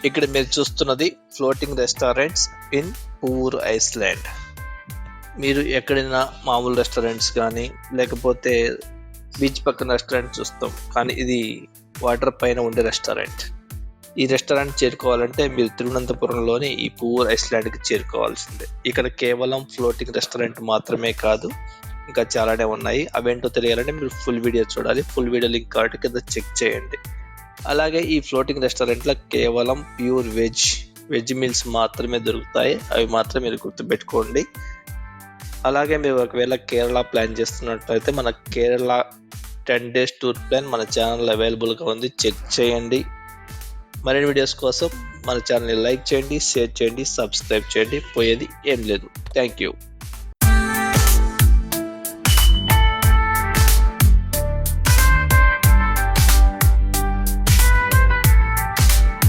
ఇక్కడ మీరు చూస్తున్నది floating restaurants in poor Iceland. మీరు ఎక్కడైనా మామూలు రెస్టారెంట్స్ కానీ లేకపోతే బీచ్ పక్కన రెస్టారెంట్ చూస్తాం, కానీ ఇది వాటర్ పైన ఉండే రెస్టారెంట్. ఈ రెస్టారెంట్ చేరుకోవాలంటే మీరు తిరువనంతపురంలోని ఈ పూర్ ఐస్లాండ్కి చేరుకోవాల్సిందే. ఇక్కడ కేవలం ఫ్లోటింగ్ రెస్టారెంట్ మాత్రమే కాదు, ఇంకా చాలానే ఉన్నాయి. అవేంటో తెలియాలంటే మీరు ఫుల్ వీడియో చూడాలి. ఫుల్ వీడియో లింక్ కాబట్టి కింద చెక్ చేయండి. అలాగే ఈ ఫ్లోటింగ్ రెస్టారెంట్లో కేవలం ప్యూర్ వెజ్ మీల్స్ మాత్రమే దొరుకుతాయి. అవి మాత్రం మీరు గుర్తుపెట్టుకోండి. అలాగే మీరు ఒకవేళ కేరళ ప్లాన్ చేస్తున్నట్లయితే మన కేరళ 10 days టూర్ ప్లాన్ మన ఛానల్ అవైలబుల్గా ఉంది, చెక్ చేయండి. మరిన్ని వీడియోస్ కోసం మన ఛానల్ని లైక్ చేయండి, షేర్ చేయండి, సబ్స్క్రైబ్ చేయండి. పోయేది ఏం లేదు. Thank you.